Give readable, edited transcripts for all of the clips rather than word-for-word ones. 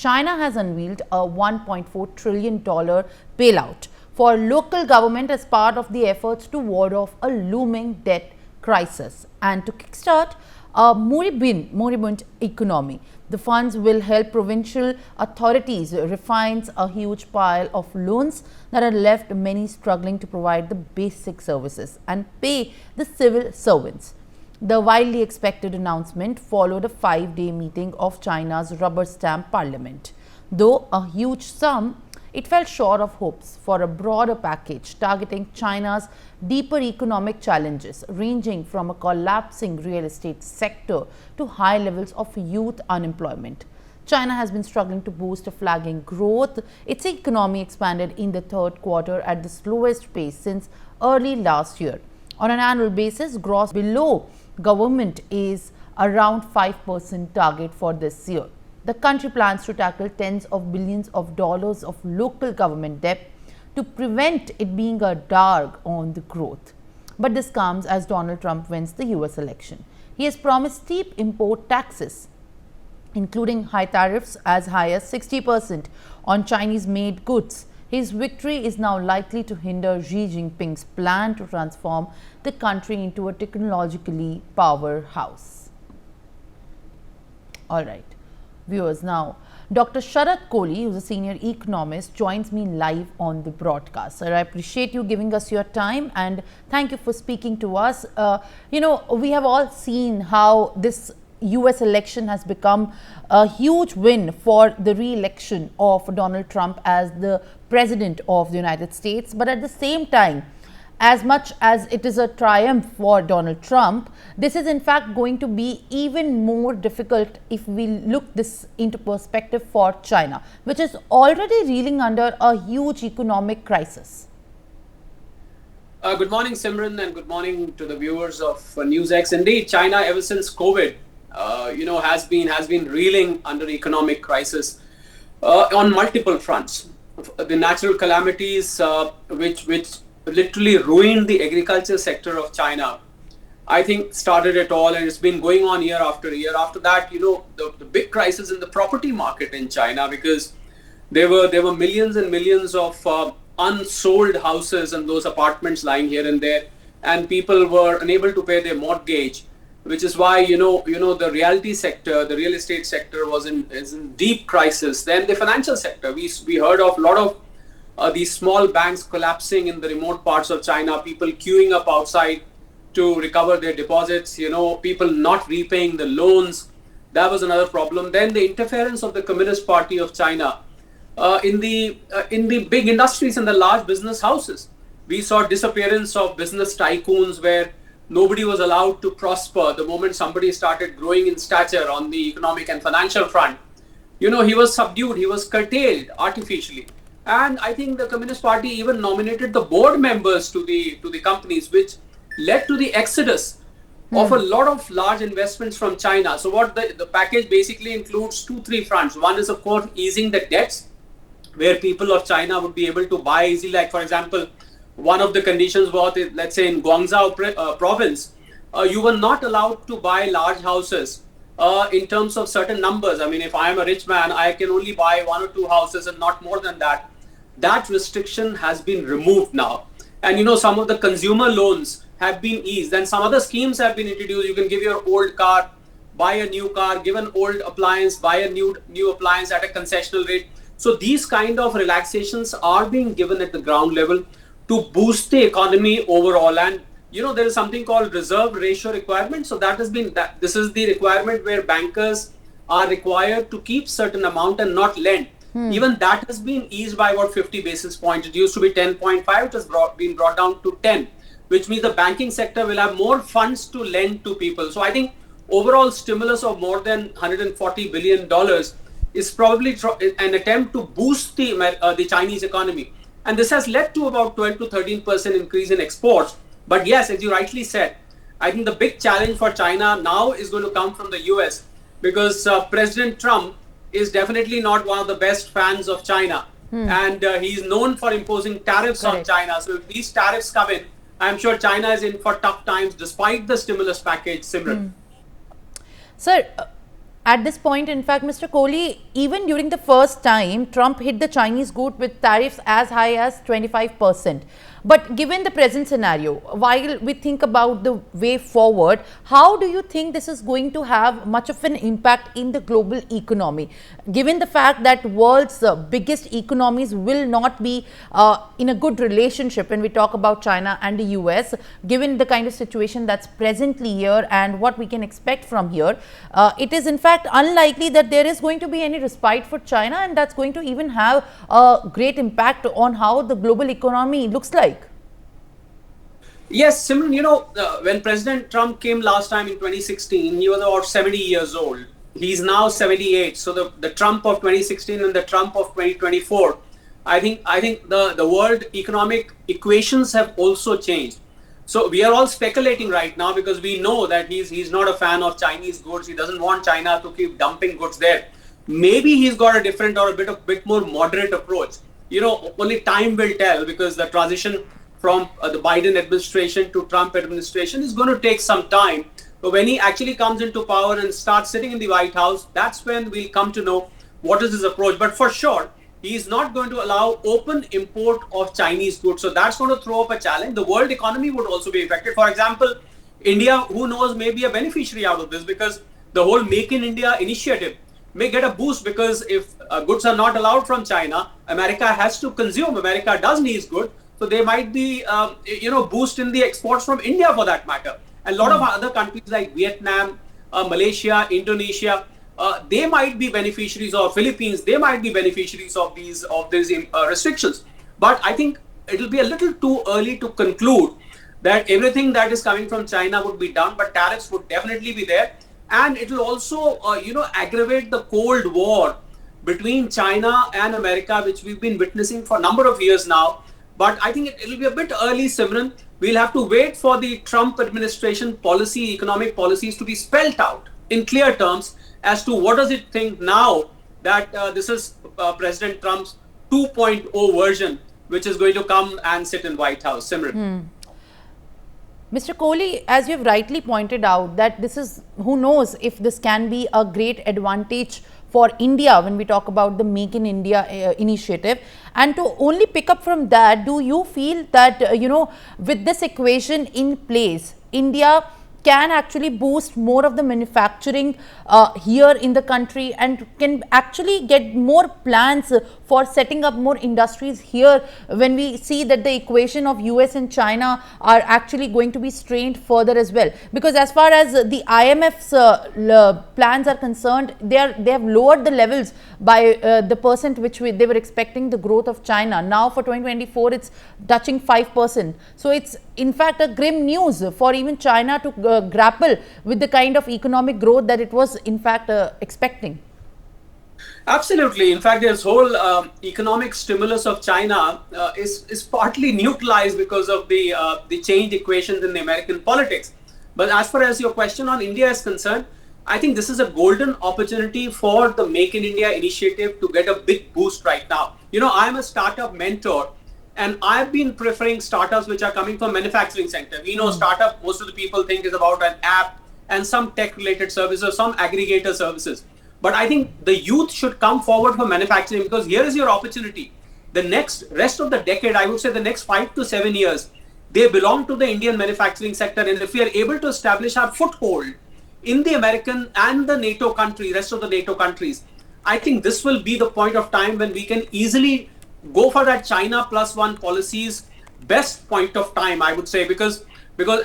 China has unveiled a $1.4 trillion bailout for local government as part of the efforts to ward off a looming debt crisis and to kickstart a moribund economy. The funds will help provincial authorities refinance a huge pile of loans that had left many struggling to provide the basic services and pay the civil servants. The widely expected announcement followed a 5-day meeting of China's rubber stamp parliament. Though a huge sum, it fell short of hopes for a broader package targeting China's deeper economic challenges, ranging from a collapsing real estate sector to high levels of youth unemployment. China has been struggling to boost a flagging growth. Its economy expanded in the third quarter at the slowest pace since early last year. On an annual basis, gross below government is around 5% target for this year. The country plans to tackle tens of billions of dollars of local government debt to prevent it being a drag on the growth. But this comes as Donald Trump wins the US election. He has promised steep import taxes, including high tariffs as high as 60% on Chinese-made goods. His victory is now likely to hinder Xi Jinping's plan to transform the country into a technologically powerhouse. All right, viewers, now Dr. Sharat Kohli, who is a senior economist, joins me live on the broadcast. Sir, I appreciate you giving us your time and thank you for speaking to us. We have all seen how this US election has become a huge win for the re-election of Donald Trump as the President of the United States. But at the same time, as much as it is a triumph for Donald Trump, this is in fact going to be even more difficult if we look this into perspective for China, which is already reeling under a huge economic crisis. Good morning, Simran, and good morning to the viewers of NewsX. Indeed, China, ever since COVID, has been reeling under economic crisis on multiple fronts. The natural calamities, which literally ruined the agriculture sector of China, I think started it all, and it's been going on year after year. After that, the big crisis in the property market in China, because there were millions and millions of unsold houses and those apartments lying here and there, and people were unable to pay their mortgage, which is why the realty sector, the real estate sector is in deep crisis. Then the financial sector, we heard of a lot of these small banks collapsing in the remote parts of China, people queuing up outside to recover their deposits, people not repaying the loans. That was another problem. Then the interference of the Communist Party of China in the big industries and the large business houses. We saw disappearance of business tycoons where nobody was allowed to prosper the moment somebody started growing in stature on the economic and financial front. He was subdued, he was curtailed artificially. And I think the Communist Party even nominated the board members to the companies, which led to the exodus of a lot of large investments from China. So what the package basically includes 2-3 fronts. One is, of course, easing the debts, where people of China would be able to buy easily. Like, for example, one of the conditions was, let's say in Guangzhou province, you were not allowed to buy large houses in terms of certain numbers. I mean, if I am a rich man, I can only buy 1 or 2 houses and not more than that. That restriction has been removed now. And some of the consumer loans have been eased, and some other schemes have been introduced. You can give your old car, buy a new car, give an old appliance, buy a new appliance at a concessional rate. So these kind of relaxations are being given at the ground level to boost the economy overall. And there is something called reserve ratio requirement. So this is the requirement where bankers are required to keep certain amount and not lend. Even that has been eased by about 50 basis points. It used to be 10.5, it has been brought down to 10, which means the banking sector will have more funds to lend to people. So I think overall stimulus of more than $140 billion is probably an attempt to boost the Chinese economy. And this has led to about 12 to 13% increase in exports. But yes, as you rightly said, I think the big challenge for China now is going to come from the US, because President Trump is definitely not one of the best fans of China. And he's known for imposing tariffs on China. So if these tariffs come in, I'm sure China is in for tough times despite the stimulus package, Simran. Sir, At this point, in fact, Mr. Kohli, even during the first time, Trump hit the Chinese good with tariffs as high as 25%. But given the present scenario, while we think about the way forward, how do you think this is going to have much of an impact in the global economy? Given the fact that world's biggest economies will not be in a good relationship when we talk about China and the US, given the kind of situation that's presently here and what we can expect from here, it is in fact unlikely that there is going to be any respite for China, and that's going to even have a great impact on how the global economy looks like. Yes, Simran, when President Trump came last time in 2016, he was about 70 years old. He's now 78. So the Trump of 2016 and the Trump of 2024, I think the world economic equations have also changed. So we are all speculating right now because we know that he's not a fan of Chinese goods. He doesn't want China to keep dumping goods there. Maybe he's got a different or a bit more moderate approach. Only time will tell, because the transition from the Biden administration to Trump administration is going to take some time. But when he actually comes into power and starts sitting in the White House, that's when we'll come to know what is his approach. But for sure, he is not going to allow open import of Chinese goods. So that's going to throw up a challenge. The world economy would also be affected. For example, India, who knows, may be a beneficiary out of this, because the whole Make in India initiative may get a boost, because if goods are not allowed from China, America has to consume. America does need goods. So there might be, boost in the exports from India for that matter. And a lot of other countries like Vietnam, Malaysia, Indonesia, they might be beneficiaries, or Philippines, they might be beneficiaries of these restrictions. But I think it will be a little too early to conclude that everything that is coming from China would be done, but tariffs would definitely be there. And it will also, aggravate the Cold War between China and America, which we've been witnessing for a number of years now. But I think it will be a bit early, Simran. We'll have to wait for the Trump administration economic policies to be spelled out in clear terms as to what does it think now that this is President Trump's 2.0 version, which is going to come and sit in White House. Simran. Mr. Kohli, as you have rightly pointed out, that this is, who knows if this can be a great advantage for India when we talk about the Make in India initiative. And to only pick up from that, do you feel that, with this equation in place, India can actually boost more of the manufacturing here in the country, and can actually get more plans for setting up more industries here, when we see that the equation of US and China are actually going to be strained further as well? Because as far as the IMF's plans are concerned, they have lowered the levels by the percent which they were expecting the growth of China. Now for 2024, it's touching 5%. So it's in fact a grim news for even China to grapple with the kind of economic growth that it was in fact expecting. Absolutely. In fact, this whole economic stimulus of China is partly neutralized because of the changed equations in the American politics. But as far as your question on India is concerned, I think this is a golden opportunity for the Make in India initiative to get a big boost right now. I'm a startup mentor, and I've been preferring startups which are coming from manufacturing sector. Startup, most of the people think is about an app and some tech related services, some aggregator services. But I think the youth should come forward for manufacturing, because here is your opportunity. The rest of the decade, I would say the next 5 to 7 years, they belong to the Indian manufacturing sector. And if we are able to establish our foothold in the American and the NATO country, rest of the NATO countries, I think this will be the point of time when we can easily go for that China +1 policies best point of time, I would say, because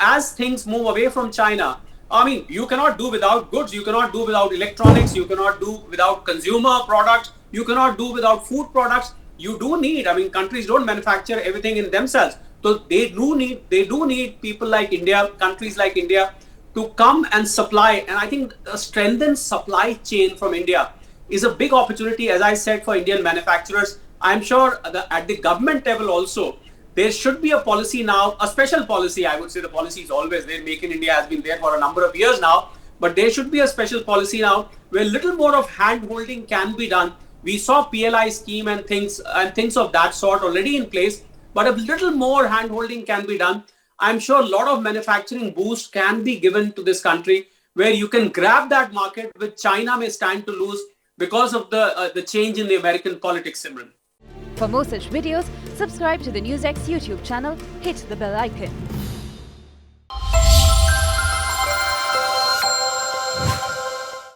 as things move away from China, I mean, you cannot do without goods, you cannot do without electronics, you cannot do without consumer products, you cannot do without food products. You do need, countries don't manufacture everything in themselves. So they do need people like India, countries like India, to come and supply. And I think a strengthened supply chain from India is a big opportunity, as I said, for Indian manufacturers. I'm sure at the government level also, there should be a policy now, a special policy. I would say the policy is always there. Make in India has been there for a number of years now, but there should be a special policy now where a little more of hand holding can be done. We saw PLI scheme and things of that sort already in place, but a little more hand holding can be done. I'm sure a lot of manufacturing boost can be given to this country where you can grab that market, which China may stand to lose because of the change in the American politics, Simran. For more such videos, subscribe to the NewsX YouTube channel, hit the bell icon.